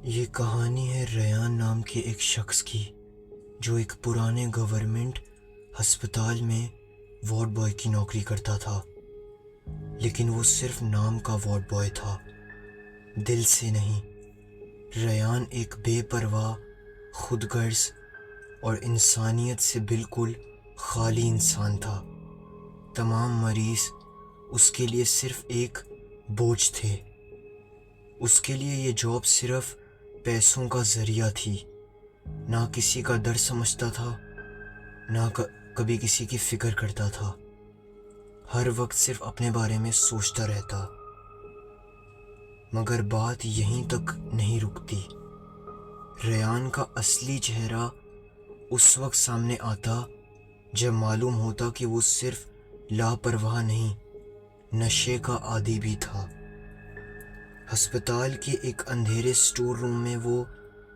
یہ کہانی ہے ریان نام کے ایک شخص کی جو ایک پرانے گورنمنٹ ہسپتال میں وارڈ بوائے کی نوکری کرتا تھا، لیکن وہ صرف نام کا وارڈ بوائے تھا، دل سے نہیں۔ ریان ایک بے پرواہ، خود غرض اور انسانیت سے بالکل خالی انسان تھا۔ تمام مریض اس کے لیے صرف ایک بوجھ تھے۔ اس کے لیے یہ جاب صرف پیسوں کا ذریعہ تھی، نہ کسی کا درد سمجھتا تھا، نہ کبھی کسی کی فکر کرتا تھا، ہر وقت صرف اپنے بارے میں سوچتا رہتا۔ مگر بات یہیں تک نہیں رکتی۔ ریان کا اصلی چہرہ اس وقت سامنے آتا جب معلوم ہوتا کہ وہ صرف لاپرواہ نہیں، نشے کا عادی بھی تھا۔ ہسپتال کے ایک اندھیرے اسٹور روم میں وہ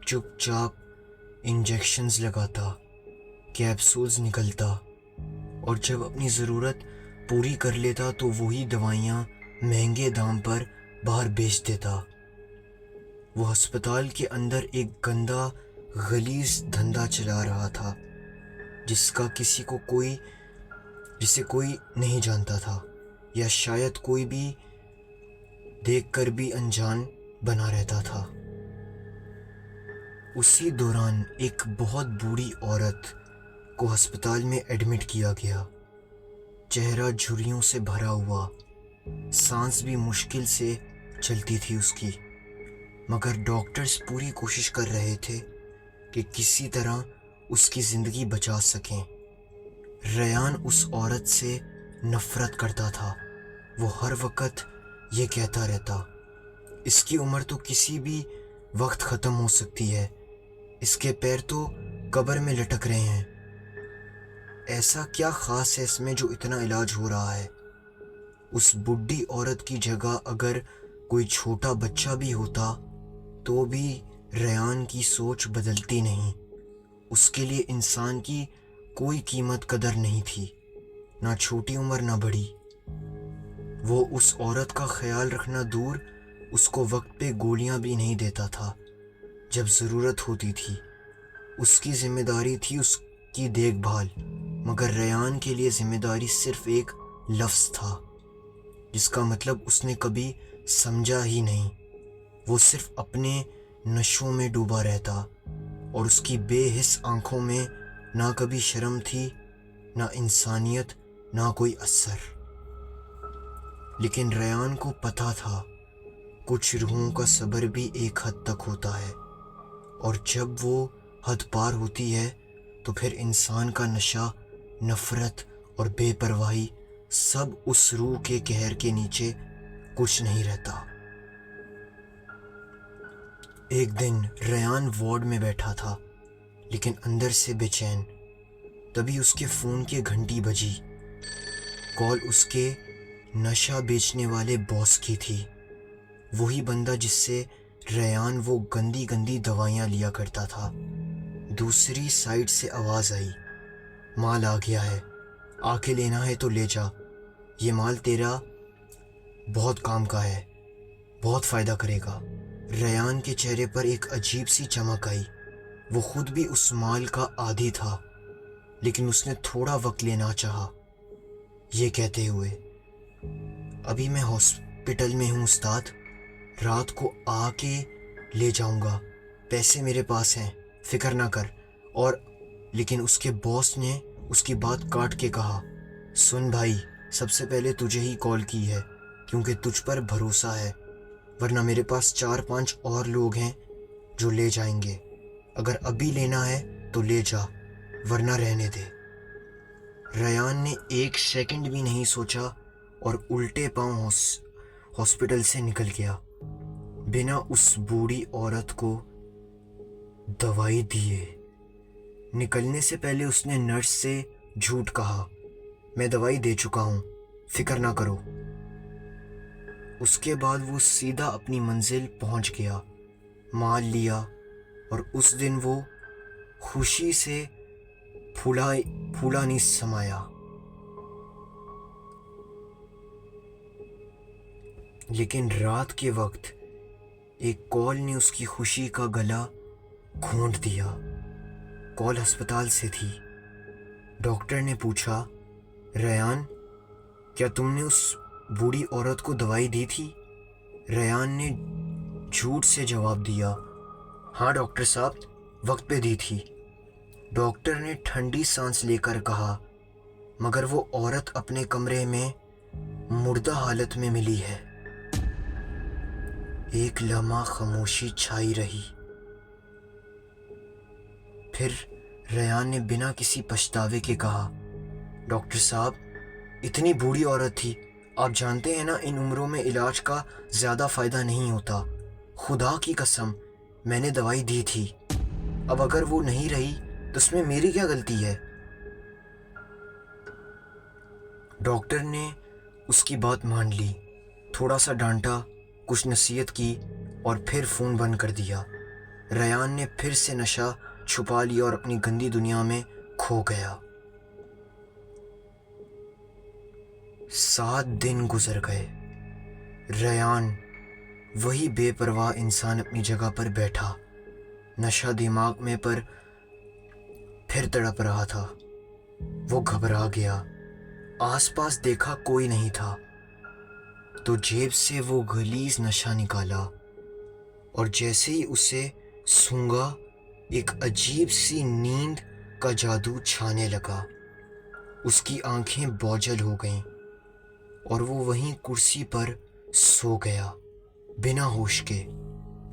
چپ چاپ انجیکشنز لگاتا، کیپسولز نکلتا، اور جب اپنی ضرورت پوری کر لیتا تو وہی دوائیاں مہنگے دام پر باہر بیچ دیتا۔ وہ ہسپتال کے اندر ایک گندا غلیظ دھندا چلا رہا تھا جسے کوئی نہیں جانتا تھا، یا شاید کوئی بھی دیکھ کر بھی انجان بنا رہتا تھا۔ اسی دوران ایک بہت بوڑھی عورت کو ہسپتال میں ایڈمٹ کیا گیا، چہرہ جھریوں سے بھرا ہوا، سانس بھی مشکل سے چلتی تھی اس کی، مگر ڈاکٹرز پوری کوشش کر رہے تھے کہ کسی طرح اس کی زندگی بچا سکیں۔ ریان اس عورت سے نفرت کرتا تھا۔ وہ ہر وقت یہ کہتا رہتا، اس کی عمر تو کسی بھی وقت ختم ہو سکتی ہے، اس کے پیر تو قبر میں لٹک رہے ہیں، ایسا کیا خاص ہے اس میں جو اتنا علاج ہو رہا ہے۔ اس بڈھی عورت کی جگہ اگر کوئی چھوٹا بچہ بھی ہوتا تو بھی ریان کی سوچ بدلتی نہیں۔ اس کے لیے انسان کی کوئی قیمت قدر نہیں تھی، نہ چھوٹی عمر نہ بڑی۔ وہ اس عورت کا خیال رکھنا دور، اس کو وقت پہ گولیاں بھی نہیں دیتا تھا جب ضرورت ہوتی تھی۔ اس کی ذمہ داری تھی اس کی دیکھ بھال، مگر ریان کے لیے ذمہ داری صرف ایک لفظ تھا جس کا مطلب اس نے کبھی سمجھا ہی نہیں۔ وہ صرف اپنے نشوں میں ڈوبا رہتا، اور اس کی بے حس آنکھوں میں نہ کبھی شرم تھی، نہ انسانیت، نہ کوئی اثر۔ لیکن ریان کو پتہ تھا کچھ روحوں کا صبر بھی ایک حد تک ہوتا ہے، اور جب وہ حد پار ہوتی ہے تو پھر انسان کا نشہ، نفرت اور بے پرواہی، سب اس روح کے قہر کے نیچے کچھ نہیں رہتا۔ ایک دن ریان وارڈ میں بیٹھا تھا، لیکن اندر سے بے چین۔ تبھی اس کے فون کی گھنٹی بجی۔ کال اس کے نشہ بیچنے والے باس کی تھی، وہی بندہ جس سے ریان وہ گندی گندی دوائیاں لیا کرتا تھا۔ دوسری سائیڈ سے آواز آئی، مال آ گیا ہے، آ کے لینا ہے تو لے جا، یہ مال تیرا بہت کام کا ہے، بہت فائدہ کرے گا۔ ریان کے چہرے پر ایک عجیب سی چمک آئی۔ وہ خود بھی اس مال کا عادی تھا، لیکن اس نے تھوڑا وقت لینا چاہا، یہ کہتے ہوئے، ابھی میں ہاسپٹل میں ہوں استاد، رات کو آ کے لے جاؤں گا، پیسے میرے پاس ہیں، فکر نہ کر۔ لیکن اس کے باس نے اس کی بات کاٹ کے کہا، سن بھائی، سب سے پہلے تجھے ہی کال کی ہے کیونکہ تجھ پر بھروسہ ہے، ورنہ میرے پاس 4-5 اور لوگ ہیں جو لے جائیں گے۔ اگر ابھی لینا ہے تو لے جا، ورنہ رہنے دے۔ ریان نے ایک سیکنڈ بھی نہیں سوچا اور الٹے پاؤں ہاسپٹل سے نکل گیا، بنا اس بوڑھی عورت کو دوائی دیے۔ نکلنے سے پہلے اس نے نرس سے جھوٹ کہا، میں دوائی دے چکا ہوں، فکر نہ کرو۔ اس کے بعد وہ سیدھا اپنی منزل پہنچ گیا، مال لیا، اور اس دن وہ خوشی سے پھولا نہیں سمایا۔ لیکن رات کے وقت ایک کال نے اس کی خوشی کا گلا گھونٹ دیا۔ کال ہسپتال سے تھی۔ ڈاکٹر نے پوچھا، ریان، کیا تم نے اس بوڑھی عورت کو دوائی دی تھی؟ ریان نے جھوٹ سے جواب دیا، ہاں ڈاکٹر صاحب، وقت پہ دی تھی۔ ڈاکٹر نے ٹھنڈی سانس لے کر کہا، مگر وہ عورت اپنے کمرے میں مردہ حالت میں ملی ہے۔ ایک لمحہ خاموشی چھائی رہی۔ پھر ریان نے بنا کسی پچھتاوے کے کہا، ڈاکٹر صاحب، اتنی بوڑھی عورت تھی، آپ جانتے ہیں نا ان عمروں میں علاج کا زیادہ فائدہ نہیں ہوتا۔ خدا کی قسم، میں نے دوائی دی تھی۔ اب اگر وہ نہیں رہی تو اس میں میری کیا غلطی ہے؟ ڈاکٹر نے اس کی بات مان لی، تھوڑا سا ڈانٹا، کچھ نصیحت کی اور پھر فون بند کر دیا۔ ریان نے پھر سے نشہ چھپا لیا اور اپنی گندی دنیا میں کھو گیا۔ 7 دن گزر گئے۔ ریان، وہی بے پرواہ انسان، اپنی جگہ پر بیٹھا، نشہ دماغ میں پر پھر تڑپ رہا تھا۔ وہ گھبرا گیا۔ آس پاس دیکھا کوئی نہیں تھا تو جیب سے وہ غلیظ نشہ نکالا اور جیسے ہی اسے سونگھا ایک عجیب سی نیند کا جادو چھانے لگا۔ اس کی آنکھیں بوجھل ہو گئیں اور وہ وہیں کرسی پر سو گیا، بنا ہوش کے،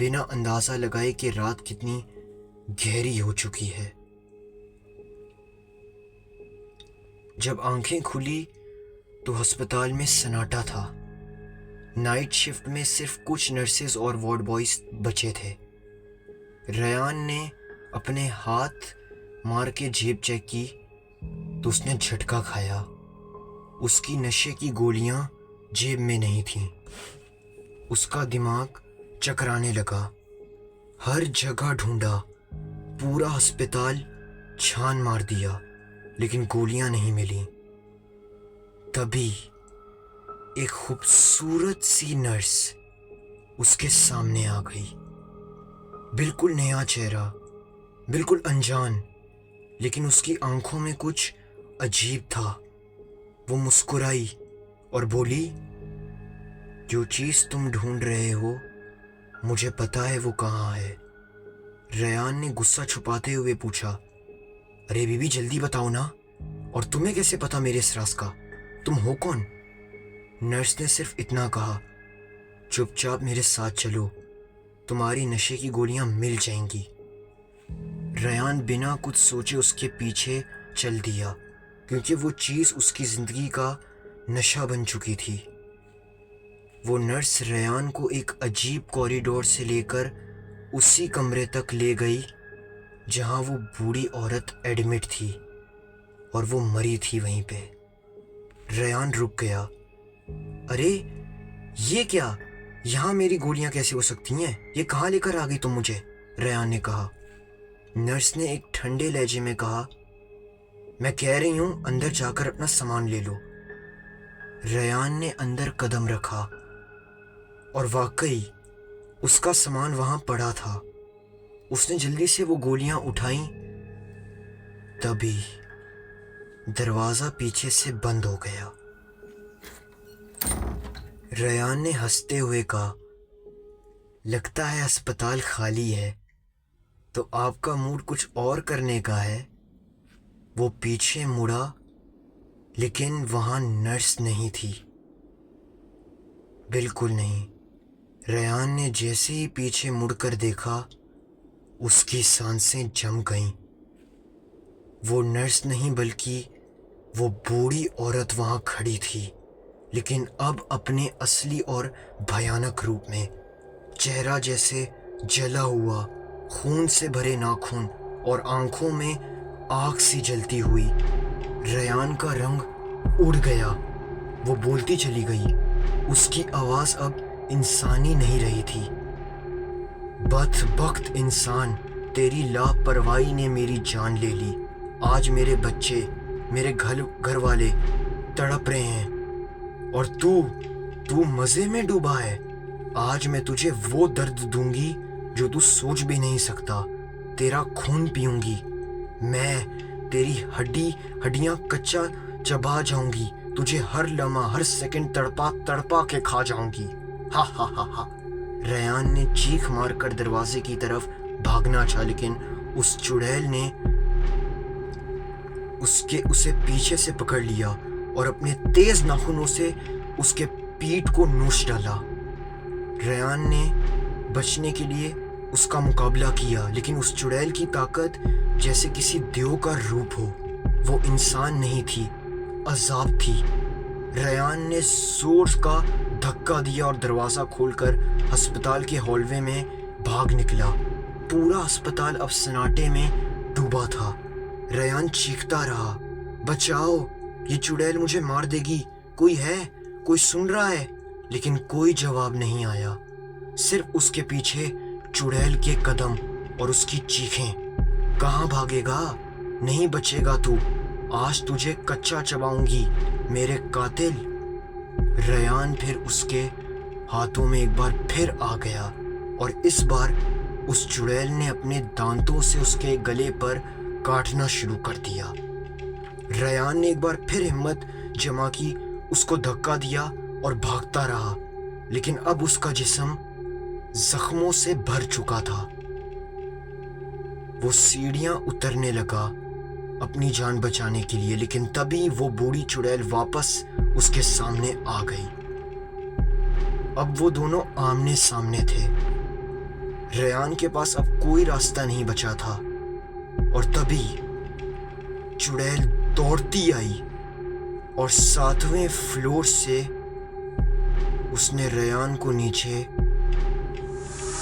بنا اندازہ لگائے کہ رات کتنی گہری ہو چکی ہے۔ جب آنکھیں کھلی تو ہسپتال میں سناٹا تھا۔ نائٹ شفٹ میں صرف کچھ نرسز اور وارڈ بوائز بچے تھے۔ ریان نے اپنے ہاتھ مار کے جیب چیک کی تو اس نے جھٹکا کھایا۔ اس کی نشے کی گولیاں جیب میں نہیں تھیں۔ اس کا دماغ چکرانے لگا، ہر جگہ ڈھونڈا، پورا ہسپتال چھان مار دیا، لیکن گولیاں نہیں ملیں۔ تبھی ایک خوبصورت سی نرس اس کے سامنے آ گئی، بالکل نیا چہرہ، بالکل انجان، لیکن اس کی آنکھوں میں کچھ عجیب تھا۔ وہ مسکرائی اور بولی، جو چیز تم ڈھونڈ رہے ہو مجھے پتا ہے وہ کہاں ہے۔ ریان نے غصہ چھپاتے ہوئے پوچھا، ارے بی بی جلدی بتاؤ نا، اور تمہیں کیسے پتا میرے اس راز کا؟ تم ہو کون؟ نرس نے صرف اتنا کہا، چپ چاپ میرے ساتھ چلو، تمہاری نشے کی گولیاں مل جائیں گی۔ ریان بنا کچھ سوچے اس کے پیچھے چل دیا، کیونکہ وہ چیز اس کی زندگی کا نشہ بن چکی تھی۔ وہ نرس ریان کو ایک عجیب کوریڈور سے لے کر اسی کمرے تک لے گئی جہاں وہ بوڑھی عورت ایڈمٹ تھی اور وہ مری تھی وہیں پہ۔ ریان رک گیا، ارے یہ کیا؟ یہاں میری گولیاں کیسے ہو سکتی ہیں؟ یہ کہاں لے کر آ گئی تم مجھے؟ ریان نے کہا۔ نرس نے ایک ٹھنڈے لہجے میں کہا، میں کہہ رہی ہوں اندر جا کر اپنا سامان لے لو۔ ریان نے اندر قدم رکھا اور واقعی اس کا سامان وہاں پڑا تھا۔ اس نے جلدی سے وہ گولیاں اٹھائیں، تبھی دروازہ پیچھے سے بند ہو گیا۔ ریان نے ہنستے ہوئے کہا، لگتا ہے ہسپتال خالی ہے، تو آپ کا موڈ کچھ اور کرنے کا ہے۔ وہ پیچھے مڑا، لیکن وہاں نرس نہیں تھی، بالکل نہیں۔ ریان نے جیسے ہی پیچھے مڑ کر دیکھا، اس کی سانسیں جم گئیں۔ وہ نرس نہیں بلکہ وہ بوڑھی عورت وہاں کھڑی تھی، لیکن اب اپنے اصلی اور بھیانک روپ میں، چہرہ جیسے جلا ہوا، خون سے بھرے ناخن اور آنکھوں میں آگ سی جلتی ہوئی۔ ریان کا رنگ اڑ گیا، وہ بولتی چلی گئی، اس کی آواز اب انسانی نہیں رہی تھی، بدبخت انسان، تیری لاپرواہی نے میری جان لے لی۔ آج میرے بچے، میرے گھر والے تڑپ رہے ہیں اور تو مزے میں ڈوبا ہے۔ آج میں تجھے وہ درد دوں گی جو تو سوچ بھی نہیں سکتا. تیرا خون پیوں گی میں, تیری ہڈیاں کچا چبا جاؤں گی, تجھے ہر لمحہ ہر سیکنڈ تڑپا تڑپا کے کھا جاؤں گی. ہا ہا ہا ہا. ریان نے چیخ مار کر دروازے کی طرف بھاگنا چاہا, لیکن اس چڑیل نے اسے پیچھے سے پکڑ لیا اور اپنے تیز ناخنوں سے اس کے پیٹھ کو نوچ ڈالا. ریان نے بچنے کے لیے اس کا مقابلہ کیا, لیکن اس چڑیل کی طاقت جیسے کسی دیو کا روپ ہو. وہ انسان نہیں تھی, عذاب تھی. ریان نے زور کا دھکا دیا اور دروازہ کھول کر ہسپتال کے ہال وے میں بھاگ نکلا. پورا ہسپتال اب سناٹے میں ڈوبا تھا. ریان چیختا رہا, بچاؤ, یہ چڑیل مجھے مار دے گی, کوئی ہے, کوئی سن رہا ہے؟ لیکن کوئی جواب نہیں آیا, صرف اس کے پیچھے چڑیل کے قدم اور اس کی چیخیں. کہاں بھاگے گا؟ نہیں بچے گا تو, آج تجھے کچا چباؤں گی میرے قاتل. ریان پھر اس کے ہاتھوں میں ایک بار پھر آ گیا, اور اس بار اس چڑیل نے اپنے دانتوں سے اس کے گلے پر کاٹنا شروع کر دیا. ریان نے ایک بار پھر ہمت جما کی, اس کو دھکا دیا اور بھاگتا رہا, لیکن اب اس کا جسم زخموں سے بھر چکا تھا. وہ سیڑھیاں اترنے لگا اپنی جان بچانے کے لیے, لیکن تبھی وہ بوڑھی چڑیل واپس اس کے سامنے آ گئی. اب وہ دونوں آمنے سامنے تھے. ریان کے پاس اب کوئی راستہ نہیں بچا تھا, اور تبھی چڑیل دوڑتی آئی اور 7ویں فلور سے اس نے ریان کو نیچے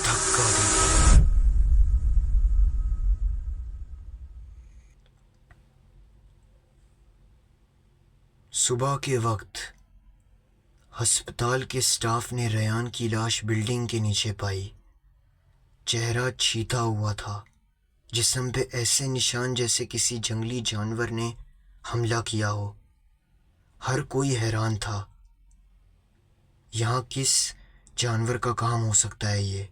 دھکا دیا. صبح کے وقت ہسپتال کے سٹاف نے ریان کی لاش بلڈنگ کے نیچے پائی. چہرہ چھیتا ہوا تھا, جسم پہ ایسے نشان جیسے کسی جنگلی جانور نے حملہ کیا ہو. ہر کوئی حیران تھا, یہاں کس جانور کا کام ہو سکتا ہے یہ؟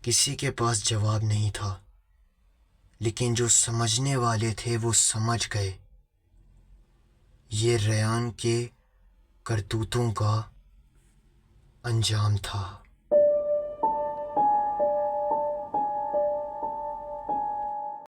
کسی کے پاس جواب نہیں تھا, لیکن جو سمجھنے والے تھے وہ سمجھ گئے. یہ ریان کے کرتوتوں کا انجام تھا.